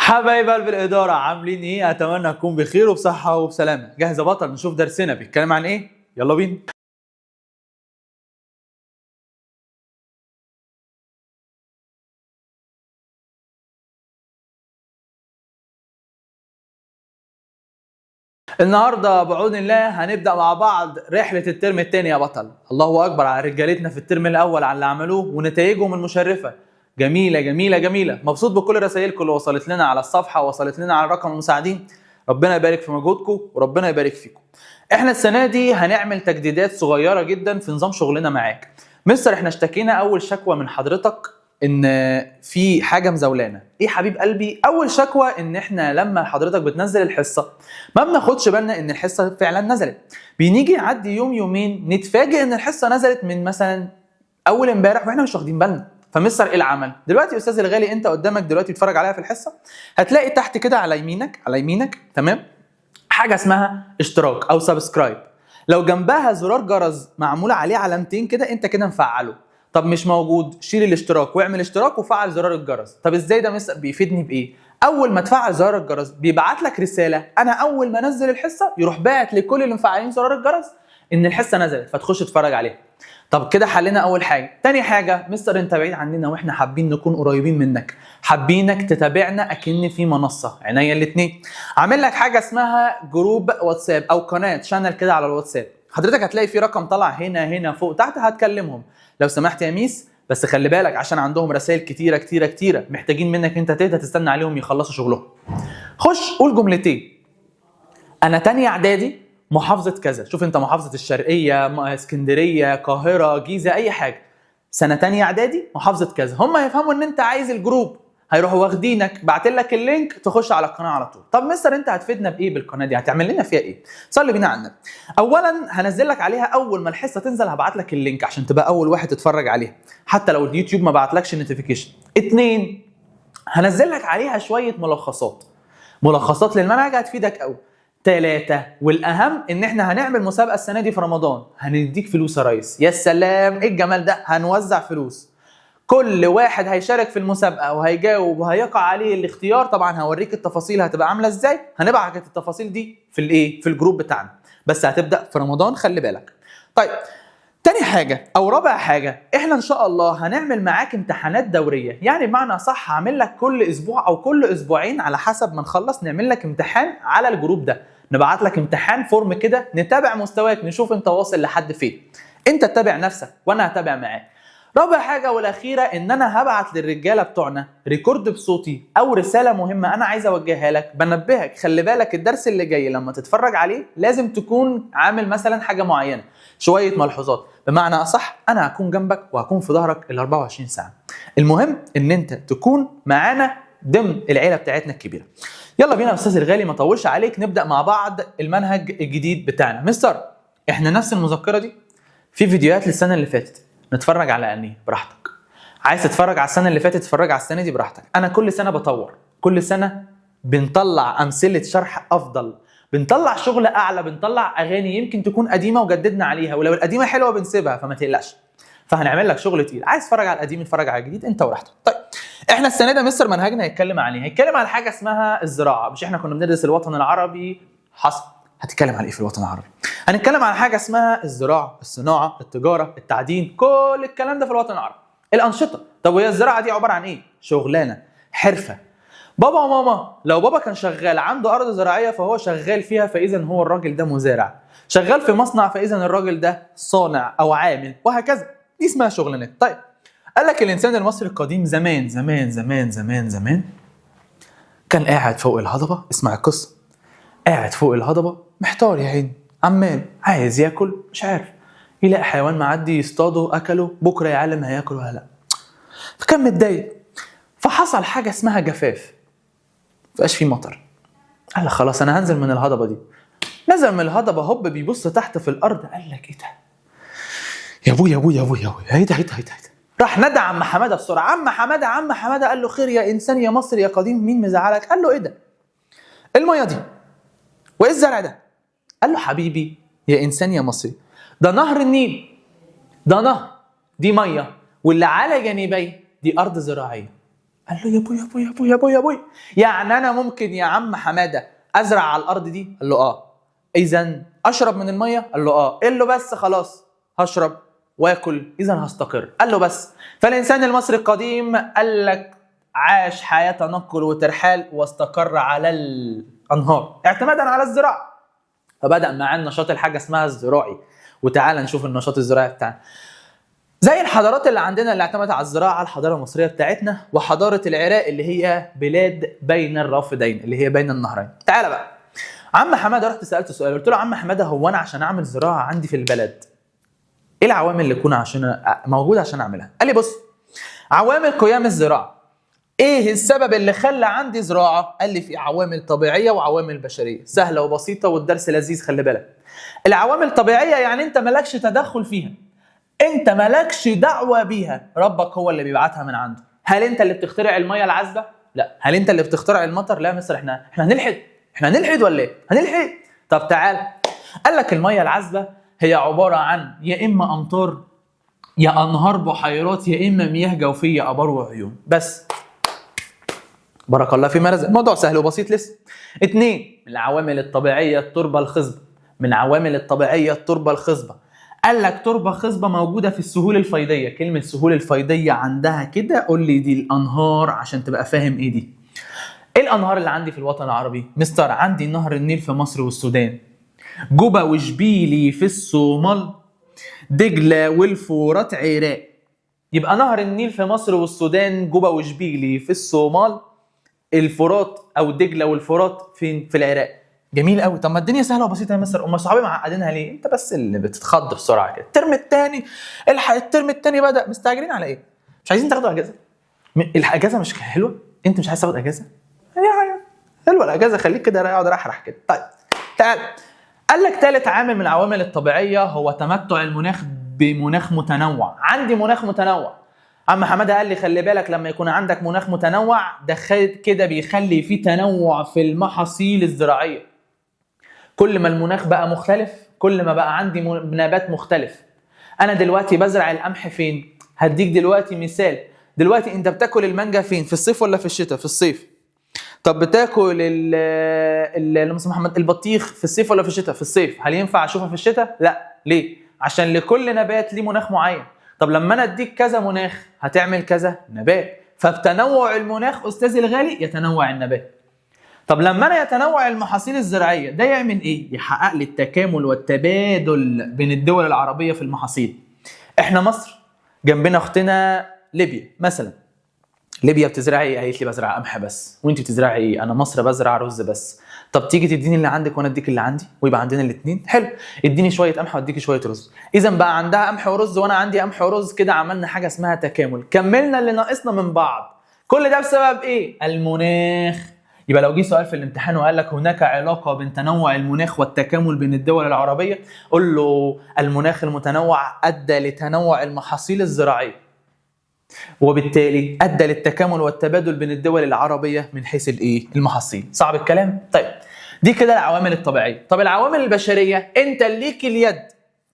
حبايب قلب الإدارة عاملين إيه؟ أتمنى تكون بخير وبصحة وبسلامة. جاهز يا بطل نشوف درسنا بيتكلم عن إيه؟ يلا بينا. النهارده بعون الله هنبدأ مع بعض رحلة الترم الثاني يا بطل. الله أكبر على رجالتنا في الترم الأول على اللي عملوه ونتائجهم المشرفة. جميلة جميلة جميلة، مبسوط بكل رسائلكم اللي وصلت لنا على الصفحة ووصلت لنا على رقم المساعدين. ربنا يبارك في مجهودكم وربنا يبارك فيكم. احنا السنة دي هنعمل تجديدات صغيرة جدا في نظام شغلنا معاك. مستر احنا اشتكينا أول شكوى من حضرتك ان في حاجه مزولانا. ايه حبيب قلبي؟ اول شكوى ان احنا لما حضرتك بتنزل الحصه ما بناخدش بالنا ان الحصه فعلا نزلت. بنيجي يعدي يوم يومين نتفاجئ ان الحصه نزلت من مثلا اول امبارح واحنا مش واخدين بالنا. فمستر ايه العمل دلوقتي؟ استاذ الغالي انت قدامك دلوقتي بتتفرج عليها في الحصه، هتلاقي تحت كده على يمينك تمام حاجه اسمها اشتراك او سبسكرايب. لو جنبها زرار جرس معمول عليه علامتين كده انت كده مفعله. طب مش موجود، شيل الاشتراك واعمل اشتراك وفعل زرار الجرس. طب ازاي ده مستر؟ بيفيدني بايه؟ اول ما تفعل زرار الجرس بيبعت لك رساله، انا اول ما انزل الحصه يروح باعت لكل اللي مفعلين زرار الجرس ان الحصه نزلت فتخش تتفرج عليها. طب كده حلينا اول حاجه. تاني حاجه مستر انت بعيد عننا واحنا حابين نكون قريبين منك، حابينك تتابعنا اكن في منصه عينيا الاثنين. عامل لك حاجه اسمها جروب واتساب او قناه شانل كده على الواتساب. حضرتك هتلاقي في رقم طالع هنا فوق تحت، هتكلمهم لو سمحت يا ميس، بس خلي بالك عشان عندهم رسائل كتيره كتيره كتيره محتاجين منك انت تهدى تستنى عليهم يخلصوا شغلهم. خش قول جملتين: انا تانية اعدادي محافظه كذا. شوف انت محافظه الشرقيه، اسكندريه، قاهره، جيزه، اي حاجه. سنه تانية اعدادي محافظه كذا. هم يفهموا ان انت عايز الجروب، هيروحوا واخدينك باعتين لك اللينك تخش على القناه على طول. طب مستر انت هتفيدنا بايه بالقناه دي؟ هتعمل لنا فيها ايه؟ صلي بينا على النبي. اولا هنزل لك عليها اول ما الحصه تنزل، هبعت لك اللينك عشان تبقى اول واحد تتفرج عليها حتى لو اليوتيوب ما بعتلكش نوتيفيكيشن. اتنين، هنزل لك عليها شويه ملخصات للمنهج هتفيدك قوي. 3 والاهم ان احنا هنعمل مسابقه السنه دي في رمضان، هنديك فلوس يا ريس. يا سلام ايه الجمال ده، هنوزع فلوس. كل واحد هيشارك في المسابقه وهيجاوب وهيقع عليه الاختيار. طبعا هوريك التفاصيل هتبقى عامله ازاي، هنبعت التفاصيل دي في الجروب بتاعنا، بس هتبدا في رمضان خلي بالك. طيب تاني حاجة أو رابع حاجة، إحنا إن شاء الله هنعمل معاك امتحانات دورية. يعني بمعنى صح هعمل لك كل أسبوع أو كل أسبوعين على حسب ما نخلص نعمل لك امتحان على الجروب ده. نبعت لك امتحان فورم كده نتابع مستواك، نشوف أنت واصل لحد فين. أنت تتابع نفسك وأنا هتابع معاك. رابع حاجة والأخيرة إن أنا هبعت للرجالة بتوعنا ريكورد بصوتي أو رسالة مهمة أنا عايز أوجهها لك، بنبهك خلي بالك الدرس اللي جاي لما تتفرج عليه لازم تكون عامل مثلا حاجة معينة، شوية ملحوظات. بمعنى أصح أنا هكون جنبك وهكون في ظهرك ال 24 ساعة. المهم إن أنت تكون معانا ضمن العيلة بتاعتنا الكبيرة. يلا بينا يا أستاذ الغالي ما اطولش عليك، نبدأ مع بعض المنهج الجديد بتاعنا. مستر إحنا نفس المذكرة دي في فيديوهات للسنة اللي فاتت، نتفرج على أنهي براحتك. عايز تتفرج على السنة اللي فاتت تتفرج على السنة دي براحتك. أنا كل سنة بطور، كل سنة بنطلع أمثلة شرح أفضل، بنطلع شغل أعلى، بنطلع أغاني يمكن تكون قديمة وجددنا عليها، ولو القديمة حلوة بنسيبها فما تقلقش. فهنعمل لك شغل تقيل. عايز تتفرج على القديم اتفرج على الجديد انت وراحتك. طيب احنا السنه ده مستر منهجنا هيتكلم عن ايه؟ هيتكلم على حاجه اسمها الزراعه. مش احنا كنا بندرس الوطن العربي؟ حصل. هتتكلم على ايه في الوطن العربي؟ هنتكلم عن حاجه اسمها الزراعه، الصناعه، التجاره، التعدين، كل الكلام ده في الوطن العربي. الانشطه. طب وهي الزراعه دي عباره عن ايه؟ شغلانه، حرفه. بابا وماما لو بابا كان شغال عنده ارض زراعيه فهو شغال فيها، فاذا هو الراجل ده مزارع. شغال في مصنع فاذا الراجل ده صانع او عامل، وهكذا. دي اسمها شغلانات. طيب قال لك الانسان المصري القديم زمان زمان زمان زمان زمان كان قاعد فوق الهضبه. اسمع القصه. قاعد فوق الهضبه محتار يا عيني، عمال عايز ياكل مش عارف، يلاقي حيوان معدي يصطاده اكله، بكره يعلم هياكل ولا لا. فكان متضايق. فحصل حاجه اسمها جفاف، مبقاش فيه مطر. قال لك خلاص انا هنزل من الهضبه دي. نزل من الهضبه هوب بيبص تحت في الارض، قال لك ايه ده؟ يا ابويا يا ابويا يا ابويا ايه ده ايه ده ايه ده؟ راح نادى عم حماده بسرعه. عم حماده عم حماده قال له خير يا انسان يا مصري يا قديم، مين مزعلك؟ قال له ايه ده؟ الميه دي وايه الزرع ده؟ قال له حبيبي يا انسان يا مصري، ده نهر النيل، ده نهر، دي ميه، واللي على جانبيه دي ارض زراعيه. قال له يا ابوي يا ابوي يا ابوي يا ابوي يا ابوي، يعني انا ممكن يا عم حماده ازرع على الارض دي؟ قال له اه. اذا اشرب من الميه؟ قال له اه. قال له بس خلاص هشرب واكل، اذا هستقر. قال له بس. فالانسان المصري القديم قال لك عاش حياه تنقل وترحال واستقر على الانهار اعتمادا على الزراعه. فبدا معاه النشاط الحاجه اسمها الزراعي. وتعال نشوف النشاط الزراعي بتاعنا. زي الحضارات اللي عندنا اللي اعتمدت على الزراعه، الحضاره المصريه بتاعتنا وحضاره العراق اللي هي بلاد بين الرافدين اللي هي بين النهرين. تعال بقى عم حماده، رحت سالته سؤال، قلت له عم حماده هو انا عشان اعمل زراعه عندي في البلد ايه العوامل اللي تكون عشان موجوده عشان اعملها؟ قال لي بص، عوامل قيام الزراعه. ايه السبب اللي خلى عندي زراعه؟ قال لي في عوامل طبيعيه وعوامل بشريه، سهله وبسيطه والدرس لذيذ. خلي بالك، العوامل الطبيعيه يعني انت مالكش تدخل فيها، انت مالكش دعوه بيها، ربك هو اللي بيبعتها من عنده. هل انت اللي بتخترع الميه العذبه؟ لا. هل انت اللي بتخترع المطر؟ لا مصر، احنا هنلحد ولا ايه؟ هنلحد. طب تعال، قال لك الميه العذبه هي عباره عن يا اما امطار يا انهار بحيرات يا اما مياه جوفيه ابار وعيون بس. بارك الله فيما رزق. الموضوع سهل وبسيط لسه. 2 من العوامل الطبيعيه التربه الخصبه. من عوامل الطبيعيه التربه الخصبه. قال لك تربه خصبه موجوده في السهول الفيضيه. كلمه سهول الفيضيه عندها كده قول لي دي الانهار عشان تبقى فاهم ايه دي. ايه الانهار اللي عندي في الوطن العربي؟ مستر عندي نهر النيل في مصر والسودان، جوبا وشبيلي في الصومال، دجله والفرات عراق. يبقى نهر النيل في مصر والسودان، جوبا وشبيلي في الصومال، الفرات او دجله والفرات فين؟ في العراق. جميل قوي. طب ما الدنيا سهله وبسيطه يا مستر، امال صحابي معقدينها ليه؟ انت بس اللي بتتخض بسرعه كده. الترم الثاني الترم الثاني بدا، مستعجلين على ايه؟ مش عايزين تاخدوا اجازه؟ الاجازه مش حلوه؟ انت مش عايز تاخد اجازه؟ هي حلوه الاجازه، خليك كده اقعد ارحرح كده. طيب تعال، قال لك ثالث عامل من العوامل الطبيعيه هو تمتع المناخ بمناخ متنوع. عندي مناخ متنوع. عم حماده قال لي خلي بالك لما يكون عندك مناخ متنوع ده كده بيخلي فيه تنوع في المحاصيل الزراعيه. كل ما المناخ بقى مختلف كل ما بقى عندي نبات مختلف. انا دلوقتي بزرع القمح فين؟ هديك دلوقتي مثال. دلوقتي انت بتاكل المانجا فين؟ في الصيف ولا في الشتاء؟ في الصيف. طب بتاكل محمد البطيخ في الصيف ولا في الشتاء؟ في الصيف. هل ينفع اشوفها في الشتاء؟ لا. ليه؟ عشان لكل نبات ليه مناخ معين. طب لما انا اديك كذا مناخ هتعمل كذا نبات. فبتنوع المناخ استاذي الغالي يتنوع النبات. طب لما انا يتنوع المحاصيل الزراعيه ده يعمل ايه؟ يحقق لي التكامل والتبادل بين الدول العربيه في المحاصيل. احنا مصر جنبنا اختنا ليبيا مثلا. ليبيا بتزرعي ايه؟ قالت لي بزرع قمح بس. وانت بتزرعي ايه؟ انا مصر بزرع رز بس. طب تيجي تديني اللي عندك وانا اديك اللي عندي ويبقى عندنا الاثنين؟ حلو. اديني شويه قمح واديكي شويه رز. اذا بقى عندها قمح ورز وانا عندي قمح ورز، كده عملنا حاجه اسمها تكامل، كملنا اللي ناقصنا من بعض. كل ده بسبب ايه؟ المناخ. يبقى لو جه سؤال في الامتحان وقال لك هناك علاقه بين تنوع المناخ والتكامل بين الدول العربيه، قول له المناخ المتنوع ادى لتنوع المحاصيل الزراعيه، وبالتالي ادى للتكامل والتبادل بين الدول العربيه من حيث الايه؟ المحاصيل. صعب الكلام؟ طيب دي كده العوامل الطبيعيه. طب العوامل البشريه، انت ليك اليد،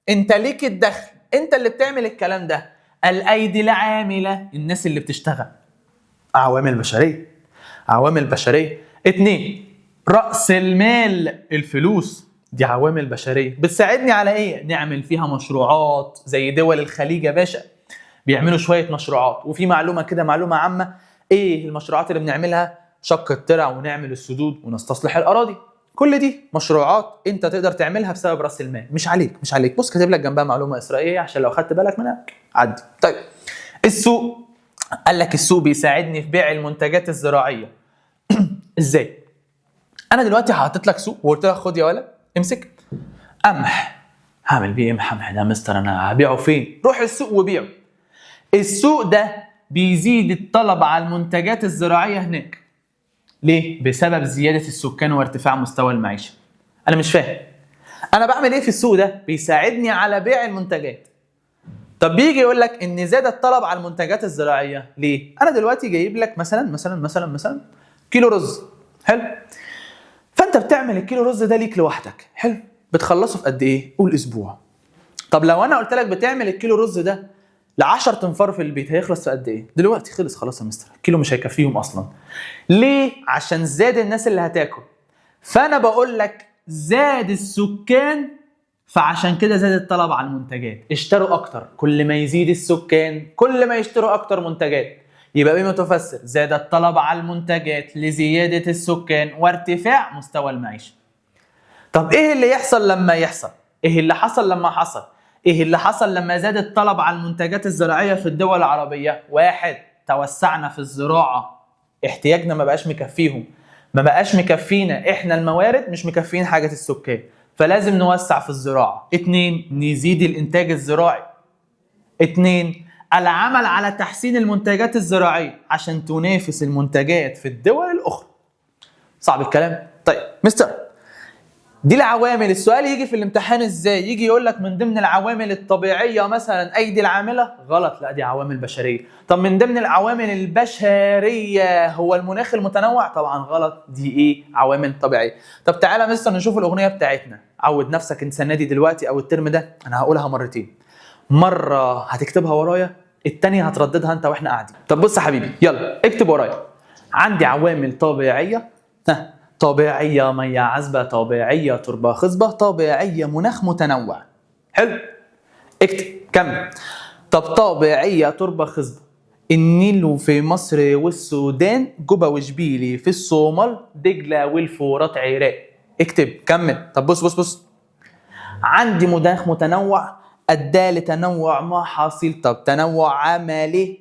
انت ليك الدخل، انت اللي بتعمل الكلام ده. الايدي العامله، الناس اللي بتشتغل. عوامل بشريه. عوامل بشريه. 2 راس المال، الفلوس. دي عوامل بشريه بتساعدني على ايه؟ نعمل فيها مشروعات زي دول الخليج يا باشا، بيعملوا شويه مشروعات. وفي معلومه كده، معلومه عامه، ايه المشروعات اللي بنعملها؟ شق الترع ونعمل السدود ونستصلح الاراضي. كل دي مشروعات انت تقدر تعملها بسبب راس المال. مش عليك. بص كاتب لك جنبها معلومه اسرائيليه عشان لو خدت بالك منها عدي. طيب السوق، قال لك السوق بيساعدني في بيع المنتجات الزراعيه. ازاي؟ انا دلوقتي حاطط لك سوق وقلت لك خد يا ولد امسك قمح. هعمل بيه ايه قمح ده يا مستر؟ انا هبيعه فين؟ روح السوق وبيعه. السوق ده بيزيد الطلب على المنتجات الزراعيه هناك. ليه؟ بسبب زياده السكان وارتفاع مستوى المعيشه. انا مش فاهم. انا بعمل ايه في السوق ده؟ بيساعدني على بيع المنتجات. طب بيجي يقول لك ان زاد الطلب على المنتجات الزراعيه. ليه؟ انا دلوقتي جايب لك مثلا كيلو رز. حلو. فانت بتعمل الكيلو رز ده ليك لوحدك. حلو. بتخلصه في قد ايه؟ قول اسبوع. طب لو انا قلت لك بتعمل الكيلو رز ده ل10 تنفار في البيت هيخلص في قد ايه؟ دلوقتي خلص خلاص يا مستر، الكيلو مش هيكفيهم اصلا. ليه؟ عشان زاد الناس اللي هتاكل. فانا بقول لك زاد السكان، فعشان كده زاد الطلب على المنتجات، اشتروا اكتر. كل ما يزيد السكان كل ما يشتروا اكتر منتجات، يبقى بما تفسر زاد الطلب على المنتجات لزيادة السكان وارتفاع مستوى المعيشة. طب ايه اللي يحصل لما يحصل؟ ايه اللي حصل لما حصل؟ ايه اللي حصل لما زاد الطلب على المنتجات الزراعية في الدول العربية؟ 1. توسعنا في الزراعة، احتياجنا ما بقاش مكفيهم، ما بقاش مكفينا احنا الموارد، مش مكفين حاجة السكان، فلازم نوسع في الزراعة. 2. نزيد الانتاج الزراعي. 2. العمل على تحسين المنتجات الزراعية عشان تنافس المنتجات في الدول الأخرى. صعب الكلام؟ طيب مستر، دي العوامل. السؤال يجي في الامتحان ازاي؟ يجي يقول لك من ضمن العوامل الطبيعية مثلا أيدي العاملة. غلط، لا دي عوامل بشرية. طب من ضمن العوامل البشرية هو المناخ المتنوع. طبعا غلط، دي ايه؟ عوامل طبيعية. طب تعالى مستر نشوف الأغنية بتاعتنا. عود نفسك انت السنة دي دلوقتي أو الترم ده، أنا هقولها مرتين، مرة هتكتبها ورايا، التانية هترددها انت واحنا قاعدين. طب بص يا حبيبي، يلا اكتب ورايا. عندي عوامل طبيعية، طبيعية مياه عذبة، طبيعية تربة خصبة، طبيعية مناخ متنوع. حلو، اكتب كمل. طب طبيعية تربة خصبة، النيل في مصر والسودان، جوبا وشبيلي في الصومال، دجلة والفرات عراق. اكتب كمل. طب بص عندي مناخ متنوع ادى لتنوع محاصيل. طب تنوع عمل ايه؟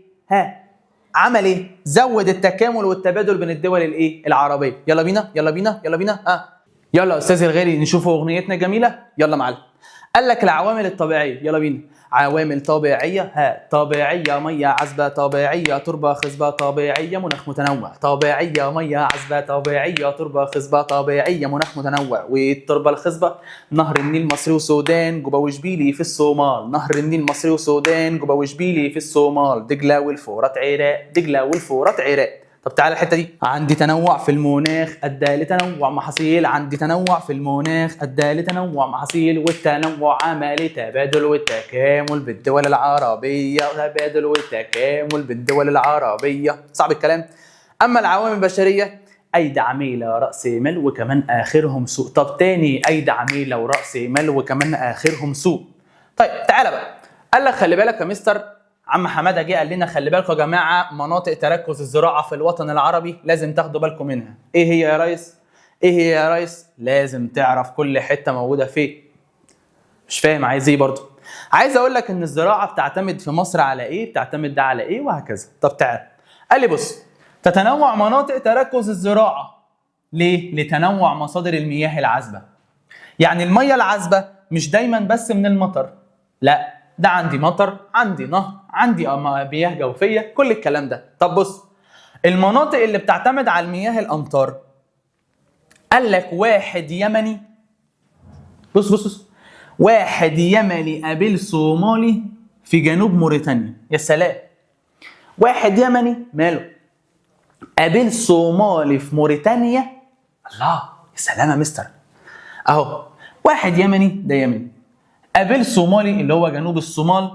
عمل ايه؟ زود التكامل والتبادل بين الدول الايه؟ العربيه. يلا بينا يلا استاذ الغالي نشوف اغنيتنا جميله. يلا معلم. قال لك العوامل الطبيعيه، يلا بينا. عوامل طبيعيه، طبيعيه ميه عذبه، طبيعيه تربه خصبه، طبيعيه مناخ متنوع. طبيعيه ميه عذبه، طبيعيه تربه خصبه، طبيعيه مناخ متنوع. والتربه الخصبه نهر النيل مصري وسودان، جوبا وشبيلي في الصومال. نهر النيل مصري وسودان، جوبا وشبيلي في الصومال، دجله والفرات عراق، دجله والفرات عراق. طب تعالى الحته دي. عندي تنوع في المناخ ادى لتنوع محاصيل. عندي تنوع في المناخ ادى لتنوع محاصيل، والتنوع عمل تبادل والتكامل بالدول العربيه، تبادل والتكامل بالدول العربيه. صعب الكلام. اما العوامل البشريه، ايدي عميله راس مال وكمان اخرهم سوء. طب تاني، ايدي عميله وراس مال وكمان اخرهم سوء. طيب تعالى بقى. قال لك خلي بالك يا مستر، عم حماده جه قال لنا خلي بالكم يا جماعه، مناطق تركز الزراعه في الوطن العربي لازم تاخدوا بالكم منها. ايه هي يا ريس؟ ايه هي يا ريس؟ لازم تعرف كل حته موجوده فين. مش فاهم عايز ايه برضه؟ عايز اقول لك ان الزراعه بتعتمد في مصر على ايه؟ بتعتمد ده على ايه؟ وهكذا. طب تعال. قال لي بص، تتنوع مناطق تركز الزراعه. ليه؟ لتنوع مصادر المياه العذبه. يعني الميه العذبه مش دايما بس من المطر، لا ده عندي مطر، عندي نهر، عندي مياه جوفيه، كل الكلام ده. طب بص، المناطق اللي بتعتمد على المياه الامطار، قال لك واحد يمني. بص واحد يمني قابل صومالي في جنوب موريتانيا. يا سلام، واحد يمني ماله قابل صومالي في موريتانيا. الله، يا سلام يا مستر. اهو واحد يمني، ده يمني، قابل صومالي اللي هو جنوب الصومال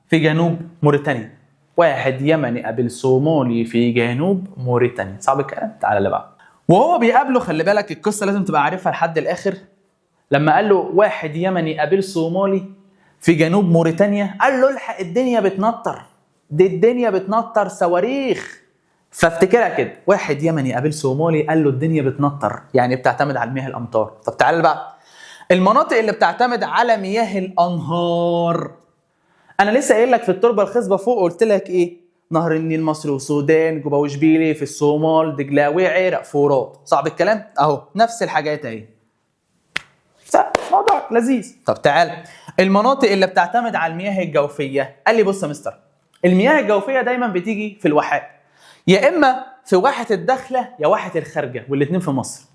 في جنوب موريتانيا. واحد يمني قابل صومالي في جنوب موريتانيا. صعب الكلام. تعالى اللي بعده. وهو بيقابله، خلي بالك القصه لازم تبقى عارفها لحد الاخر. لما قال له واحد يمني قابل صومالي في جنوب موريتانيا، قال له الحق الدنيا بتنطر، دي الدنيا بتنطر صواريخ. فافتكرها كده، واحد يمني قابل صومالي قال له الدنيا بتنطر، يعني بتعتمد على المياه الامطار. طب تعالى بقى، المناطق اللي بتعتمد على مياه الانهار. انا لسه قايل لك في التربه الخصبه فوق، قلت لك ايه؟ نهر النيل مصر وسودان، جوبا وشبيلي في الصومال، دجلاوي عراق فرات. صعب الكلام؟ اهو نفس الحاجات اهي، موضوع لذيذ. طب تعال، المناطق اللي بتعتمد على المياه الجوفيه. قال لي بص يا مستر، المياه الجوفيه دايما بتيجي في الواحات، يا اما في واحه الداخله يا واحه الخارجه، والاثنين في مصر.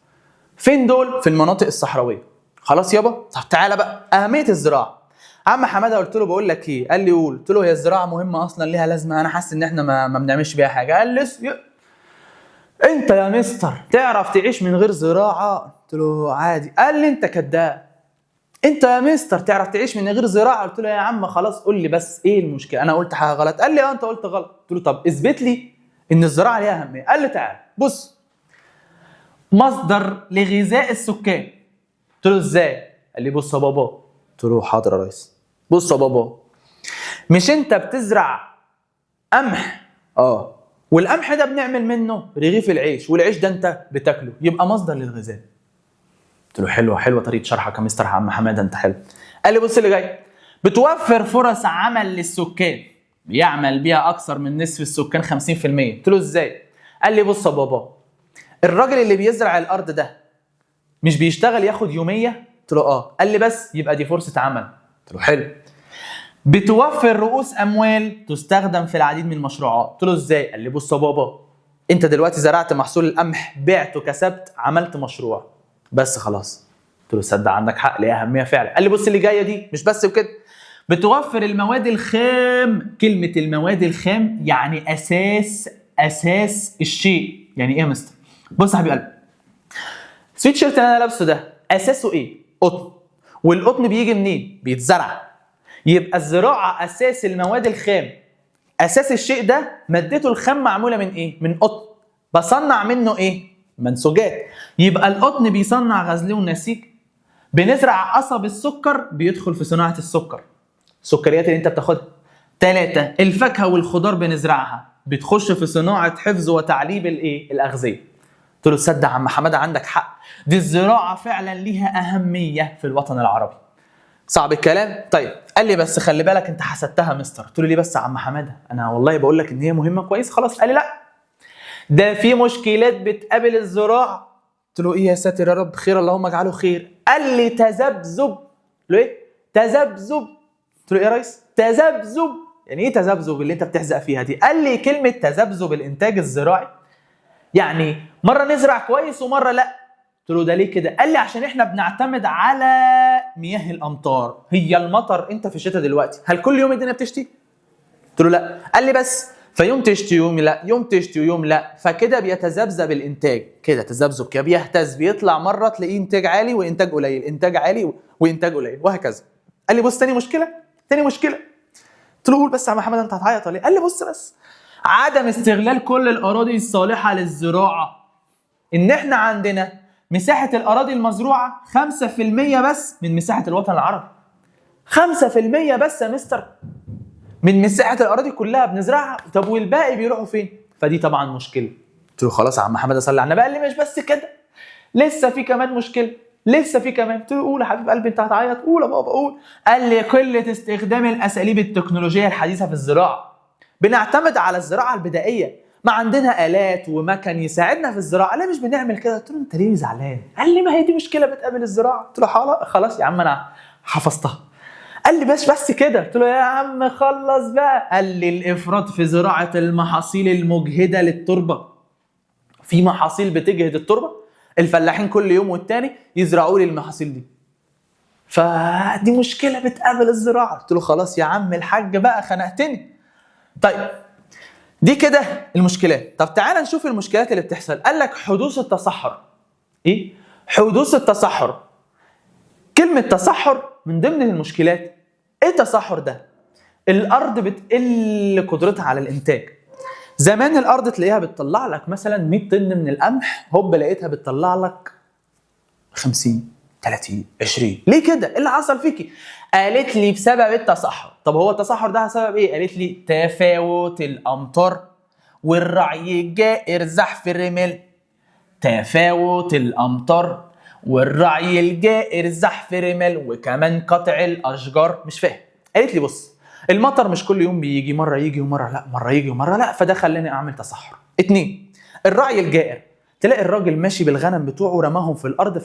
فين دول؟ في المناطق الصحراويه. خلاص يابا. طب تعالى بقى، اهميه الزراعه. عم حماده قلت له بقول لك ايه؟ قال لي قول. قلت له هي الزراعه مهمه اصلا، ليها لازمه؟ انا حاسس ان احنا ما بنعملش بيها حاجه. قال لي انت يا مستر تعرف تعيش من غير زراعه؟ قلت له عادي. قال لي انت كداب، انت يا مستر تعرف تعيش من غير زراعه؟ قلت له يا عم خلاص قول لي بس ايه المشكله، انا قلت حاجه غلط؟ قال لي انت قلت غلط. قلت له طب اثبت لي ان الزراعه ليها اهميه. قال لي تعال بص، مصدر لغذاء السكان. قلت له ازاي؟ قال لي بص يا بابا. قلت له حاضر يا ريس. بص يا بابا، مش انت بتزرع قمح؟ والقمح ده بنعمل منه رغيف العيش، والعيش ده انت بتاكله، يبقى مصدر للغذاء. قلت له حلوه طريقه شرحك يا مستر عم حماده، انت حلو. قال لي بص اللي جاي، بتوفر فرص عمل للسكان، بيعمل بيها اكثر من نصف السكان 50%. قلت له ازاي؟ قال لي بص يا بابا، الراجل اللي بيزرع الارض ده مش بيشتغل ياخد يوميه؟ قلت له قال لي بس يبقى دي فرصه عمل. قلت له حلو. بتوفر رؤوس اموال تستخدم في العديد من المشروعات. قلت له ازاي؟ قال لي بص يا بابا، انت دلوقتي زرعت محصول القمح، بعته، كسبت، عملت مشروع، بس خلاص. قلت له صدق عندك حق، ليها اهميه فعلا. قال لي بص اللي جايه دي مش بس وكده، بتوفر المواد الخام. كلمه المواد الخام يعني اساس الشيء. يعني ايه يا مستر؟ بص يا حبيب قلبي، السويت شيرت اللي انا لابسه ده اساسه ايه؟ قطن. والقطن بيجي منين؟ بيتزرع. يبقى الزراعه اساس المواد الخام. اساس الشيء ده مادته الخام معموله من ايه؟ من قطن. بصنع منه ايه؟ منسوجات. يبقى القطن بيصنع غزل ونسيج. بنزرع قصب السكر، بيدخل في صناعه السكر، السكريات اللي انت بتاخدها. 3 الفاكهه والخضار بنزرعها، بتخش في صناعه حفظ وتعليب الاغذيه. قلت له تصدق عم حماده عندك حق، دي الزراعه فعلا ليها اهميه في الوطن العربي. صعب الكلام؟ طيب. قال لي بس خلي بالك انت حسدتها مستر. قلت له ليه بس يا عم حماده؟ انا والله بقول لك ان هي مهمه كويس خلاص. قال لي لا، ده في مشكلات بتقابل الزراعه. قلت له ايه يا ساتر يا رب، خير اللهم اجعله خير. قال لي تذبذب. قلت له ايه؟ تذبذب. قلت له ايه يا ريس؟ تذبذب. يعني ايه تذبذب اللي انت بتحزق فيها دي؟ قال لي كلمه تذبذب الانتاج الزراعي، يعني مره نزرع كويس ومره لا. قلت له ده ليه كده؟ قال لي عشان احنا بنعتمد على مياه الامطار. هي المطر انت في الشتاء دلوقتي هل كل يوم الدنيا بتشتي؟ قلت له لا. قال لي بس فيوم تشتي يوم لا، يوم تشتي ويوم لا، فكده بيتذبذب الانتاج. كده تذبذب كده، بيهتز، بيطلع مره تلاقيه انتاج عالي وانتاج قليل، انتاج عالي وانتاج قليل، وهكذا. قال لي بص تاني مشكله. قلت له قول بس يا محمد انت هتعيط ولا ايه؟ قال لي بص بس، عدم استغلال كل الاراضي الصالحه للزراعه. ان احنا عندنا مساحه الاراضي المزروعه 5% بس من مساحه الوطن العربي. 5% بس يا مستر من مساحه الاراضي كلها بنزرعها، طب والباقي بيروحوا فين؟ فدي طبعا مشكله. قلت له خلاص يا عم محمد صلي على النبي. قال لي مش بس كده، لسه في كمان مشكله، لسه في كمان. قلت له قول يا حبيب قلبي انت هتعيط؟ قول يا بابا قول. قال لي قله استخدام الاساليب التكنولوجيه الحديثه في الزراعه. بنعتمد على الزراعه البدائيه، ما عندنا آلات ومكن يساعدنا في الزراعه، ليه مش بنعمل كده؟ قلت له انت ليه زعلان؟ قال لي ما هي دي مشكله بتقابل الزراعه. قلت له خلاص يا عم انا حفظتها. قال لي بس كده. قلت له يا عم خلص بقى. قال لي الافراط في زراعه المحاصيل المجهده للتربه. في محاصيل بتجهد التربه، الفلاحين كل يوم والتاني يزرعوا لي المحاصيل دي، فدي مشكله بتقابل الزراعه. قلت له خلاص يا عم الحاج بقى خنقتني. طيب دي كده المشكلات. طب تعالى نشوف المشكلات اللي بتحصل. قال لك حدوث التصحر. ايه حدوث التصحر؟ كلمه تصحر من ضمن المشكلات. ايه التصحر ده؟ الارض بتقل قدرتها على الانتاج. زمان الارض تلاقيها بتطلع لك مثلا 100 طن من القمح، هوب لقيتها بتطلع لك 50 30 20. ليه كده؟ ايه اللي حصل فيكي؟ قالت لي بسبب التصحر. طب هو التصحر ده سبب ايه؟ قالت لي تفاوت الامطار والرعي الجائر زحف الرمال. تفاوت الامطار والرعي الجائر زحف الرمال، وكمان قطع الاشجار. مش فاهم. قالت لي بص، المطر مش كل يوم بيجي، مره يجي ومره لا، مره يجي ومره لا، فده خلاني اعمل تصحر. 2 الرعي الجائر. تلاقي الراجل ماشي بالغنم بتوعه رماهم في الارض،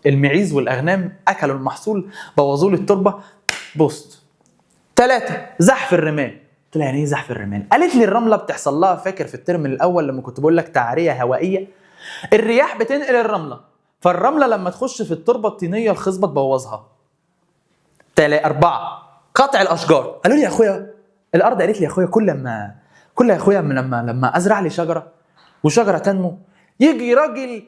المعيز والاغنام اكلوا المحصول بوظوا لي التربه بوست. 3 زحف الرمال. قلت لها يعني ايه زحف الرمال؟ قالت لي الرمله بتحصل لها، فاكر في الترم الاول لما كنت بقول لك تعريه هوائيه؟ الرياح بتنقل الرمله، فالرمله لما تخش في التربه الطينيه الخصبه تبوظها. 4 قطع الاشجار. قالوا لي يا اخويا الارض، قالت لي يا اخويا كل يا اخويا لما ازرع لي شجره وشجره تنمو، يجي راجل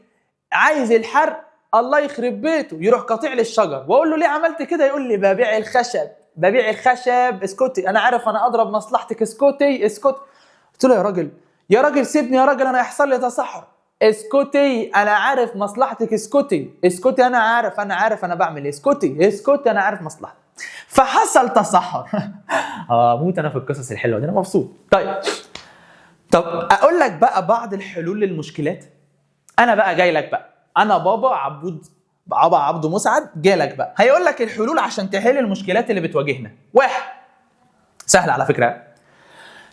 عايز الحرق الله يخرب بيته يروح قاطع لي الشجر، واقول له ليه عملت كده؟ يقول لي ببيع الخشب، ببيع الخشب، اسكتي انا عارف انا اضرب مصلحتك، اسكتي اسكتي. قلت له يا راجل سيبني يا راجل، انا هيحصل لي تصحر. اسكتي انا عارف مصلحتك، اسكتي اسكتي، انا عارف انا بعمل ايه، اسكتي انا عارف مصلحتك. فحصل تصحر. موت انا في القصص الحلوه دي، انا مبسوط. طب اقول لك بقى بعض الحلول للمشكلات. انا بقى جاي لك بقى، انا بابا عبده مسعد جاي لك بقى، هيقول لك الحلول عشان تحل المشكلات اللي بتواجهنا. واحد، سهل على فكره،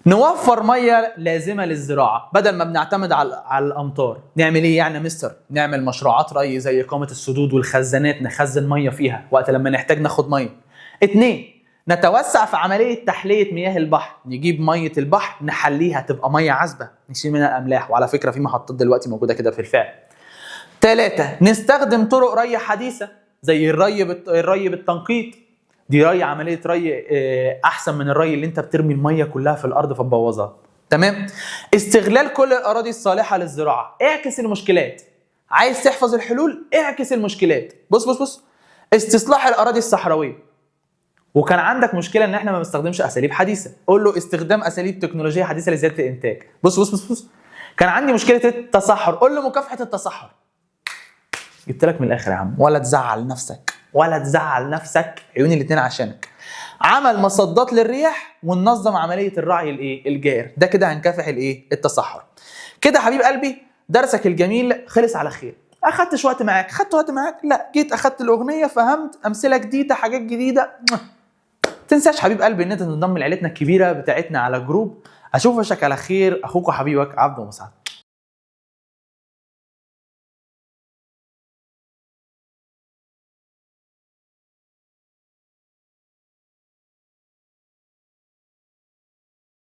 نوفر ميه لازمه للزراعه بدل ما بنعتمد على الامطار. نعمل ايه يعني يا مستر؟ نعمل مشروعات ري زي اقامه السدود والخزانات، نخزن ميه فيها وقت لما نحتاج ناخد ميه. 2، نتوسع في عمليه تحليه مياه البحر، نجيب ميه البحر نحليها تبقى ميه عذبه، نشيل منها الاملاح، وعلى فكره في محطات دلوقتي موجوده كده في الفعل. 3، نستخدم طرق ري حديثه زي الري بالتنقيط. دي عمليه ري احسن من الري اللي انت بترمي الميه كلها في الارض فتبوظها. تمام. استغلال كل الاراضي الصالحه للزراعه. اعكس المشكلات، عايز تحفظ الحلول اعكس المشكلات. بص استصلاح الاراضي الصحراويه. وكان عندك مشكله ان احنا ما بنستخدمش اساليب حديثه، قول له استخدام اساليب تكنولوجيه حديثه لزياده الانتاج. بص كان عندي مشكله التصحر، قول له مكافحه التصحر. جبت لك من الاخر يا عم، ولا تزعل نفسك، عيوني الاثنين عشانك. عمل مصدات للرياح وننظم عمليه الرعي الجائر، ده كده هنكافح التصحر. كده حبيب قلبي درسك الجميل خلص على خير. اخدت وقت معاك؟ لا، جيت اخدت الاغنيه، فهمت امثله جديده، حاجات جديده. تنساش حبيب قلبي ان انت تنضم لعيلتنا الكبيره بتاعتنا على جروب. اشوفك على خير، اخوك وحبيبك عبده مسعد.